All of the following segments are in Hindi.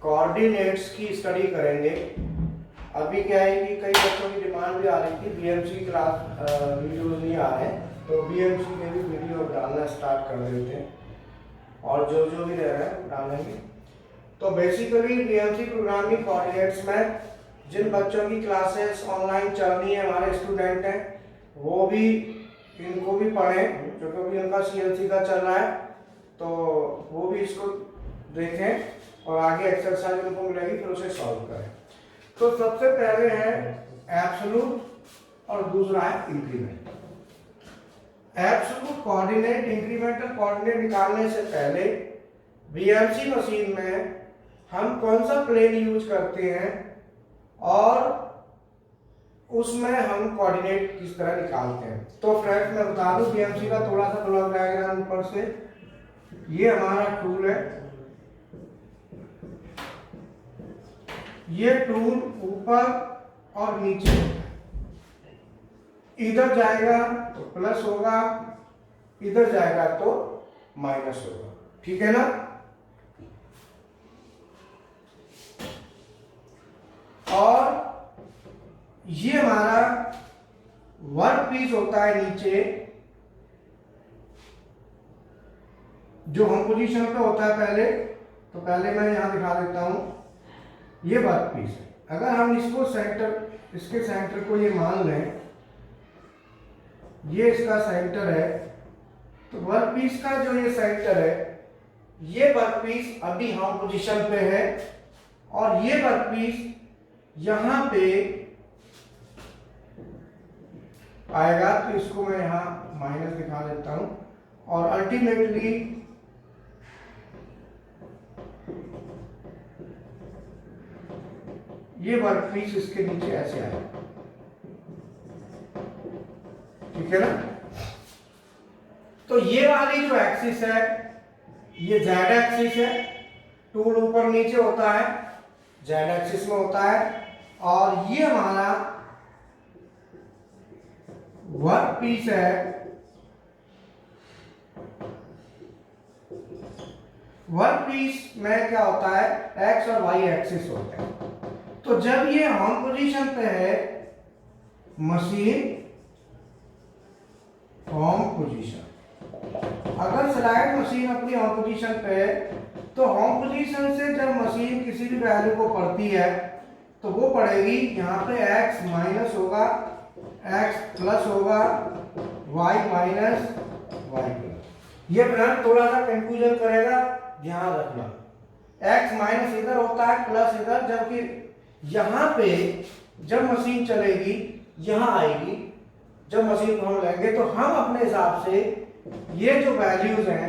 कोऑर्डिनेट्स की स्टडी करेंगे। अभी क्या है कि कई बच्चों की डिमांड भी आ रही थी, बीएमसी क्लास वीडियोज नहीं आ रहे हैं, तो बीएमसी के भी वीडियो डालना स्टार्ट कर देते हैं और जो जो भी रह रहा है डालेंगे। तो बेसिकली बीएमसी प्रोग्रामिंग कोऑर्डिनेट्स में जिन बच्चों की क्लासेस ऑनलाइन चल रही है, हमारे स्टूडेंट हैं, वो भी इनको भी पढ़ें, जो कि उनका सीएलसी का चल रहा है, तो वो भी इसको देखें और आगे एक्सरसाइज उनको मिलेगी, फिर उसे सॉल्व करें। तो सबसे पहले है एब्सोल्यूट और दूसरा है increment. Absolute coordinate, incremental coordinate निकालने से पहले बीएमसी मशीन में हम कौन सा प्लेन यूज करते हैं और उसमें हम कोऑर्डिनेट किस तरह निकालते हैं। तो फ्रेंड्स मैं बता दूं बीएमसी का थोड़ा सा ब्लॉक डायग्राम ऊपर से, ये हमारा टूल है, ये टूल ऊपर और नीचे, इधर जाएगा तो प्लस होगा, इधर जाएगा तो माइनस होगा, ठीक है ना। और ये हमारा वर्क पीस होता है नीचे, जो हम पोजीशन पे होता है पहले, तो पहले मैं यहां दिखा देता हूं, ये वर्क पीस है। अगर हम इसको सेंटर, इसके सेंटर को ये मान लें, ये इसका सेंटर है, तो वर्क पीस का जो ये सेंटर है, ये वर्क पीस अभी हम पोजीशन पे है और ये वर्क पीस यहां पे आएगा, तो इसको मैं यहां माइनस दिखा देता हूं और अल्टीमेटली ये वर्क पीस इसके नीचे ऐसे आएगा, ठीक है ना। तो ये वाली जो एक्सिस है, ये जेड एक्सिस है, टूल ऊपर नीचे होता है, जेड एक्सिस में होता है, और ये हमारा वर्क पीस है, वर्क पीस में क्या होता है, एक्स और वाई एक्सिस होते हैं। तो जब ये होम पोजीशन पे है, मशीन होम पोजीशन, अगर स्लाइड मशीन अपनी होम पोजीशन पे है, तो होम पोजीशन से जब मशीन किसी भी वैल्यू को पढ़ती है, तो वो पढ़ेगी यहाँ पे x माइनस होगा, x प्लस होगा, y माइनस y प्लस। ये ब्रांच थोड़ा सा कंफ्यूजन करेगा, ध्यान रखना, x माइनस इधर होता है, प्लस इधर, जबकि यहाँ पे जब मशीन चलेगी यहाँ आएगी, जब मशीन को हम लेंगे तो हम अपने हिसाब से ये जो वैल्यूज हैं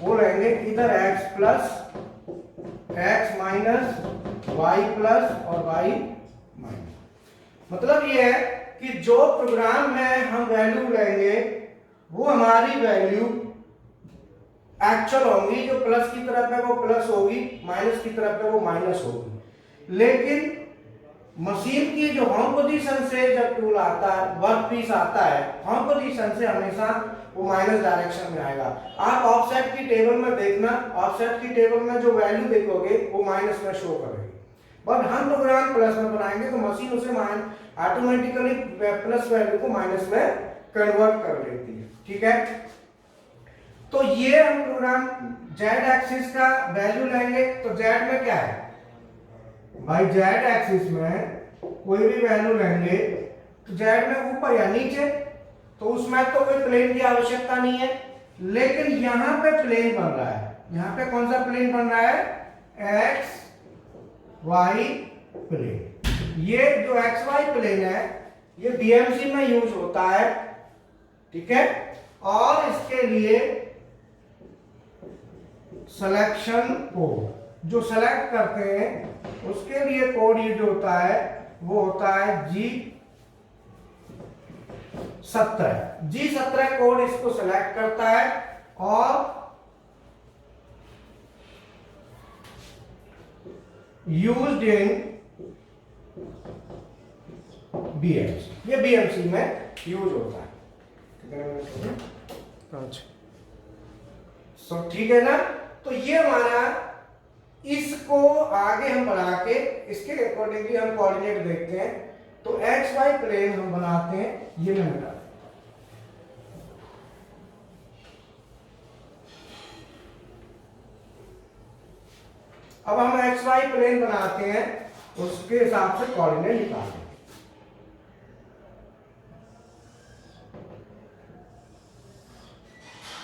वो लेंगे, इधर x plus, x minus, y plus और y माइनस। मतलब ये है कि जो प्रोग्राम में हम वैल्यू लेंगे वो हमारी वैल्यू एक्चुअल होंगी, जो प्लस की तरफ है वो प्लस होगी, माइनस की तरफ है वो माइनस होगी। लेकिन मशीन की जो होम पोजीशन से जब टूल आता है, वर्क पीस आता है, होम पोजीशन से हमेशा वो माइनस डायरेक्शन में आएगा। आप ऑफसेट की टेबल में देखना, ऑफसेट की टेबल में जो वैल्यू देखोगे वो माइनस में शो करेगी, बट हम प्रोग्राम प्लस में बनाएंगे तो मशीन उसे ऑटोमेटिकली प्लस वैल्यू को माइनस में कन्वर्ट कर लेती है, ठीक है। तो ये हम प्रोग्राम जेड एक्सिस का वैल्यू लेंगे, तो जेड में क्या है भाई, जेड एक्सिस में कोई भी वैल्यू लेंगे तो जेड में ऊपर या नीचे, तो उसमें तो कोई प्लेन की आवश्यकता नहीं है, लेकिन यहां पे प्लेन बन रहा है। यहां पे कौन सा प्लेन बन रहा है, एक्स वाई प्लेन। ये जो एक्स वाई प्लेन है ये बीएमसी में यूज होता है, ठीक है। और इसके लिए सिलेक्शन कोड जो सेलेक्ट करते हैं उसके लिए कोड यूज होता है, वो होता है G17 कोड इसको सेलेक्ट करता है और यूज्ड इन बीएमसी, ये बीएमसी में यूज होता है। ठीक है ना। तो ये हमारा इसको आगे हम बढ़ा के इसके अकॉर्डिंगली हम कोऑर्डिनेट देखते हैं। तो एक्स वाई प्लेन हम बनाते हैं, ये मैं मिटा दें। अब हम एक्स वाई प्लेन बनाते हैं, उसके हिसाब से कोऑर्डिनेट निकालेंगे।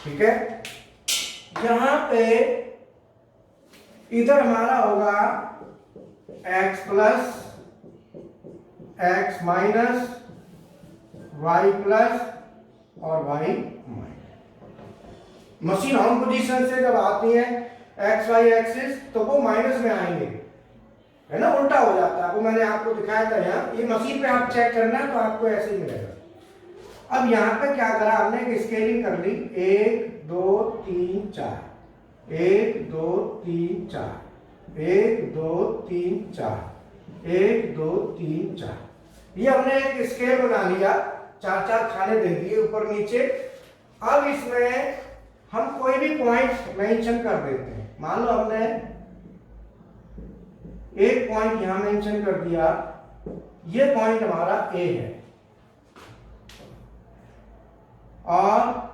ठीक है, यहां पे इधर हमारा होगा x plus x minus y plus और y minus. Machine on position से जब आती है एक्स वाई एक्सिस, तो वो माइनस में आएंगे, है ना, उल्टा हो जाता है। वो मैंने आपको दिखाया था यहाँ, ये मशीन पे आप चेक करना तो आपको ऐसे ही मिलेगा। अब यहाँ पे क्या करा हमने, एक स्केलिंग कर ली, 1 2 3 4, 1 2 3 4, 1 2 3 4, 1 2 3 4। ये हमने एक स्केल बना लिया, 4 खाने दे दिए ऊपर नीचे। अब इसमें हम कोई भी पॉइंट मेंशन कर देते हैं। मान लो हमने एक पॉइंट यहां मेंशन कर दिया, ये पॉइंट हमारा ए है, और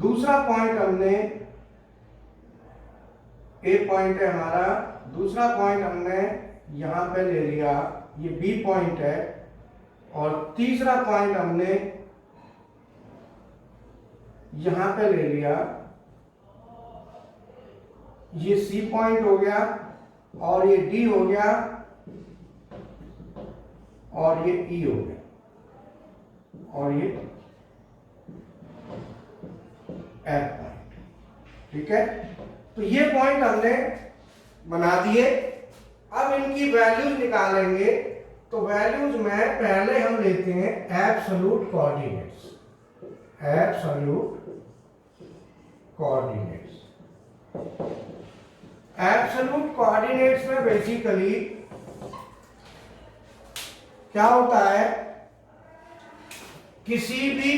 दूसरा पॉइंट हमने, ए पॉइंट है हमारा, दूसरा पॉइंट हमने यहां पे ले लिया, ये बी पॉइंट है, और तीसरा पॉइंट हमने यहां पे ले लिया, ये सी पॉइंट हो गया, और ये डी हो गया, और ये ई हो गया, और ये एफ पॉइंट। ठीक है, तो ये पॉइंट हमने बना दिए। अब इनकी वैल्यूज निकालेंगे, तो वैल्यूज में पहले हम लेते हैं absolute coordinates. Absolute coordinates, absolute coordinates में बेसिकली क्या होता है, किसी भी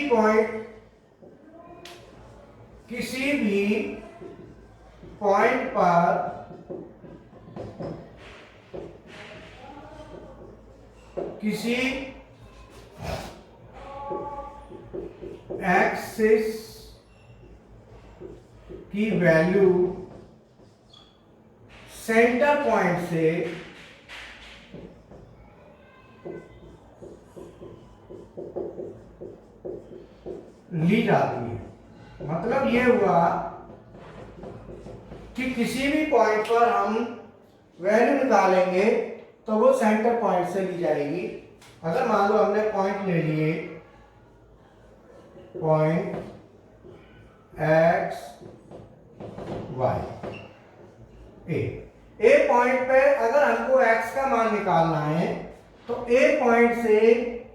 पॉइंट पर किसी एक्सिस की वैल्यू सेंटर पॉइंट से ली जाती है। मतलब ये हुआ कि किसी भी पॉइंट पर हम वैल्यू निकालेंगे तो वो सेंटर पॉइंट से ली जाएगी। अगर मान लो हमने पॉइंट ले लिए, पॉइंट एक्स वाई, ए पॉइंट पे अगर हमको x का मान निकालना है, तो ए पॉइंट से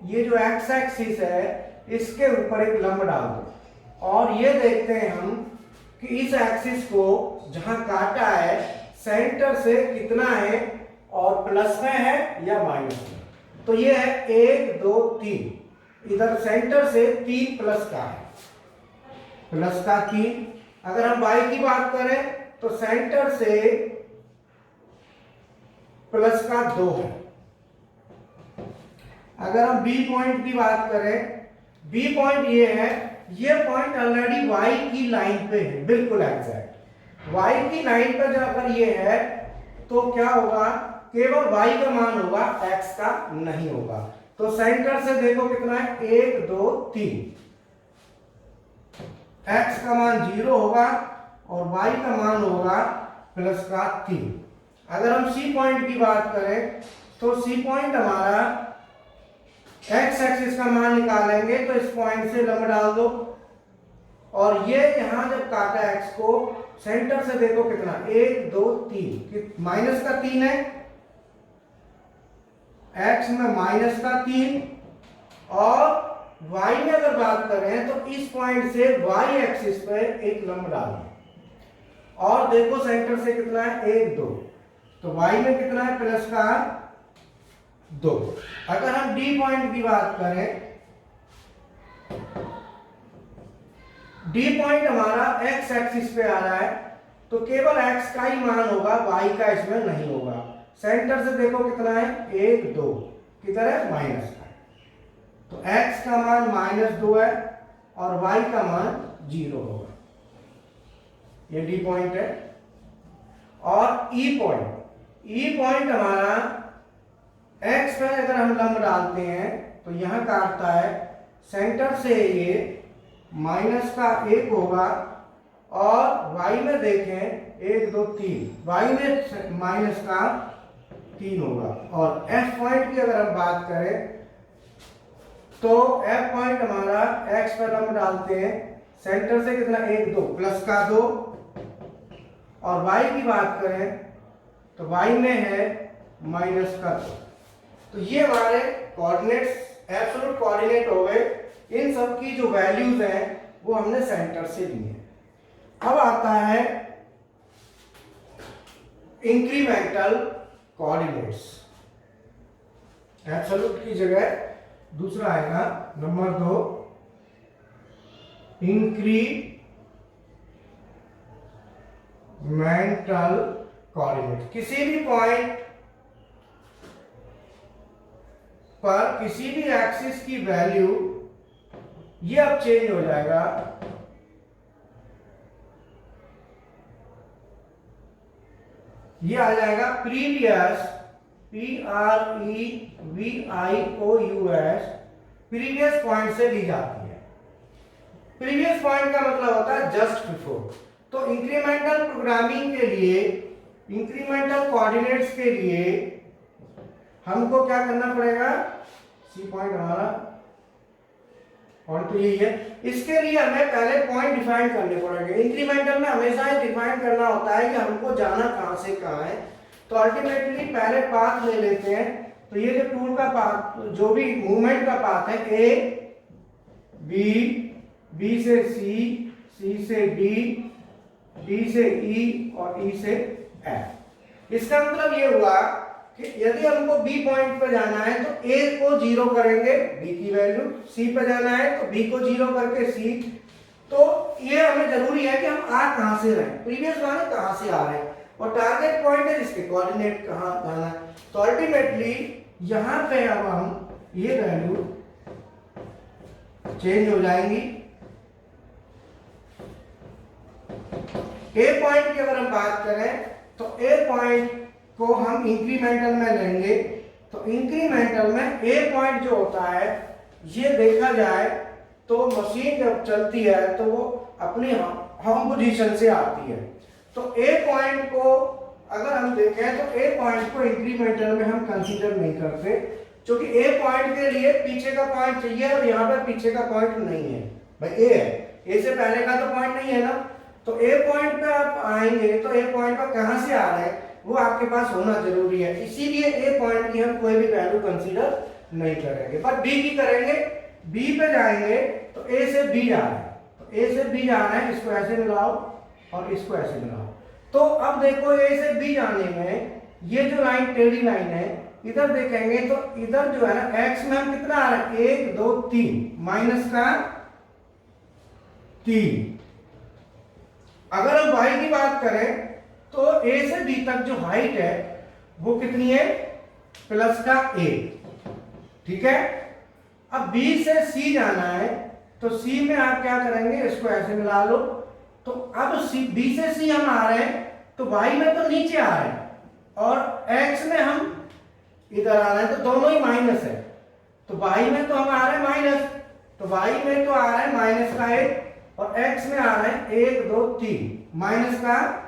ये जो x एक्सिस है इसके ऊपर एक लंब डाल दो, और ये देखते हैं हम कि इस एक्सिस को जहां काटा है सेंटर से कितना है, और प्लस में है या माइनस में। तो ये है 1 2 3, इधर सेंटर से 3 प्लस का है, प्लस का 3। अगर हम y की बात करें तो सेंटर से प्लस का 2 है। अगर हम बी पॉइंट की बात करें, बी पॉइंट ये है, ये पॉइंट ऑलरेडी y की लाइन पे है, बिल्कुल एग्जैक्ट y की लाइन पे जब अगर ये है तो क्या होगा, केवल y का मान होगा, x का नहीं होगा। तो सेंटर से देखो कितना है, 1 2 3, x का मान 0 होगा और y का मान होगा प्लस का 3। अगर हम सी पॉइंट की बात करें तो सी पॉइंट हमारा x एक्सिस का मान निकालेंगे तो इस पॉइंट से लंब डाल दो, और ये यहां जब काटा x को सेंटर से देखो कितना, 1 2 3, माइनस का 3 है, x में माइनस का 3, और y में अगर बात करें तो इस पॉइंट से y एक्सिस पे एक लंब डालें, और देखो सेंटर से कितना है, 1 2, तो y में कितना है, प्लस का 2। अगर हम D पॉइंट की बात करें डी पॉइंट हमारा एक्स एक्सिस पे आ रहा है, तो केवल एक्स का ही मान होगा, वाई का इसमें नहीं होगा। सेंटर से देखो कितना है, 1 2, किधर है, माइनस का, तो एक्स का मान -2 है और वाई का मान 0 होगा। ये डी पॉइंट है। और ई पॉइंट हमारा एक्स में अगर हम लंब डालते हैं तो यहां काटता है, सेंटर से ये -1 होगा और y में देखें 1 2 3, y में -3 होगा। और f पॉइंट की अगर हम बात करें तो f पॉइंट हमारा x पर हम डालते हैं, सेंटर से कितना 1 2 +2, और y की बात करें तो y में है -2। तो ये हमारे कोऑर्डिनेट्स एब्सोल्यूट कोऑर्डिनेट हो गए। इन सब की जो वैल्यूज हैं वो हमने सेंटर से ली है। अब आता है इंक्रीमेंटल कोऑर्डिनेट्स। एब्सोल्यूट की जगह दूसरा आएगा नंबर 2, इंक्रीमेंटल कोऑर्डिनेट। किसी भी पॉइंट पर किसी भी एक्सिस की वैल्यू ये अब चेंज हो जाएगा, ये आ जाएगा प्रीवियस, PREVIOUS, प्रीवियस पॉइंट से ली जाती है। प्रीवियस पॉइंट का मतलब होता है जस्ट बिफोर। तो इंक्रीमेंटल प्रोग्रामिंग के लिए, इंक्रीमेंटल कोऑर्डिनेट्स के लिए हमको क्या करना पड़ेगा, सी पॉइंट हमारा पॉइंट तो यही है। इसके लिए हमें पहले पॉइंट डिफाइन करने पड़ेंगे। इंक्रीमेंटल में हमेशा ये डिफाइन करना होता है कि हमको जाना कहां से कहां है। तो अल्टीमेटली पहले पाथ ले लेते हैं। तो ये जो टूल का पाथ, जो भी मूवमेंट का पाथ है, ए बी, बी से सी, सी से डी, डी से ई और ई से एफ। इसका मतलब ये हुआ कि यदि हमको बी पॉइंट पर जाना है तो ए को 0 करेंगे, बी की वैल्यू, सी पर जाना है तो बी को 0 करके सी। तो ये हमें जरूरी है कि हम आ कहां से रहे हैं, प्रीवियस माने कहां से आ रहे हैं, और टारगेट पॉइंट है जिसके कोऑर्डिनेट कहां जाना है। तो अल्टीमेटली यहां पे अब हम ये वैल्यू चेंज हो जाएंगी। ए पॉइंट की अगर हम बात करें तो ए पॉइंट को हम इंक्रीमेंटल में लेंगे। तो इंक्रीमेंटल में ए पॉइंट जो होता है, ये देखा जाए तो मशीन जब चलती है तो वो अपनी होम पोजीशन से आती है। तो ए पॉइंट को अगर हम देखें तो ए पॉइंट को इंक्रीमेंटल में हम कंसीडर नहीं करते, क्योंकि ए पॉइंट के लिए पीछे का पॉइंट चाहिए और यहाँ पर पीछे का पॉइंट नहीं है। भाई ए है, ए से पहले का तो पॉइंट नहीं है ना। तो ए पॉइंट पे आप आएंगे तो ए पॉइंट पर कहां से आ रहे हैं वो आपके पास होना जरूरी है। इसीलिए ए पॉइंट की हम कोई भी वैल्यू कंसीडर नहीं करेंगे, पर बी की करेंगे। बी पे जाएंगे तो ए से बी जा रहे हैं, तो ए से बी जाना है, इसको ऐसे मिलाओ और इसको ऐसे मिलाओ। तो अब देखो ए से बी जाने में ये जो लाइन टेढ़ी लाइन है, इधर देखेंगे तो इधर जो है ना एक्स में हम कितना आ रहा है, 1 2 3, -3। अगर हम y की बात करें तो a से b तक जो हाइट है वो कितनी है, +a, ठीक है। अब b से c जाना है तो c में आप क्या करेंगे, इसको ऐसे मिला लो। तो अब b से c हम आ रहे हैं तो y में तो नीचे आ रहे हैं और x में हम इधर आ रहे हैं, तो दोनों ही माइनस है। तो y में तो हम आ रहे हैं माइनस, तो y में तो आ रहा है -1 और x में आ रहा है 1 2 3, -3।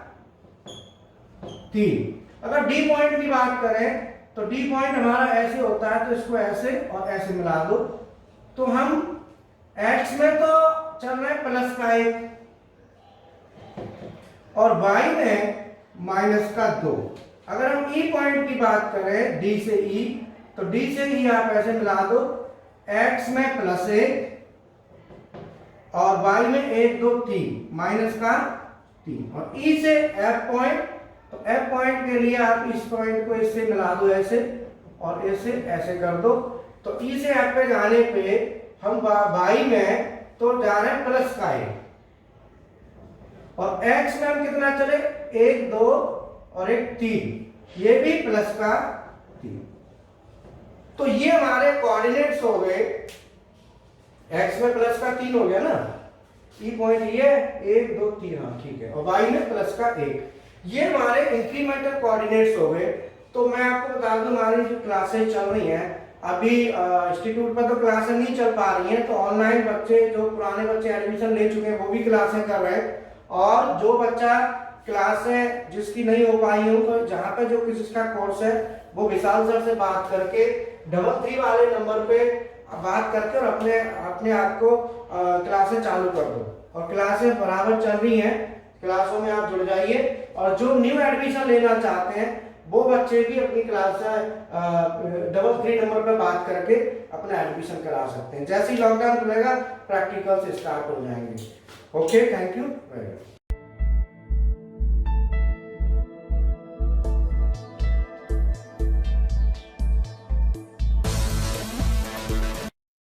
अगर d पॉइंट की बात करें तो d पॉइंट हमारा ऐसे होता है, तो इसको ऐसे और ऐसे मिला दो। तो हम x में तो चल रहे हैं +1 और y में -2। अगर हम e पॉइंट की बात करें d से e, तो d से e आप ऐसे मिला दो, x में +1 और y में 1 2 3, -3। और e से f पॉइंट, तो f पॉइंट के लिए आप इस पॉइंट को इससे मिला दो ऐसे और ऐसे ऐसे कर दो। तो e से f पे जाने पे हम y में तो जा रहे हैं +1, और x में हम कितना चले, 1 2 और 1 3, ये भी प्लस का 3। तो ये हमारे कोऑर्डिनेट्स हो गए, x में प्लस का 3 हो गया ना, ई पॉइंट ये 1 2 3, हाँ ठीक है, और y में प्लस का 1, ये हमारे इंक्रीमेंटल कोऑर्डिनेट्स हो गए। तो मैं आपको बता दूं हमारी जो क्लासेस चल रही हैं अभी इंस्टीट्यूट पर तो क्लासेस नहीं चल पा रही हैं, तो ऑनलाइन बच्चे जो पुराने बच्चे एडमिशन ले चुके हैं वो भी क्लासें कर रहे हैं, और जो बच्चा क्लासें जिसकी नहीं हो पाई हो तो जहाँ पे जो किसका कोर्स है वो विशाल सर से बात करके 33 वाले नंबर पे बात करके और अपने अपने आप को क्लासें चालू कर दो, और क्लासें बराबर चल रही हैं, क्लासों में आप जुड़ जाइए। और जो न्यू एडमिशन लेना चाहते हैं वो बच्चे भी अपनी क्लास 33 नंबर पर बात करके अपना एडमिशन करा सकते हैं। जैसे ही लॉकडाउन खुलेगा प्रैक्टिकल से स्टार्ट हो जाएंगे। Okay, thank you very much.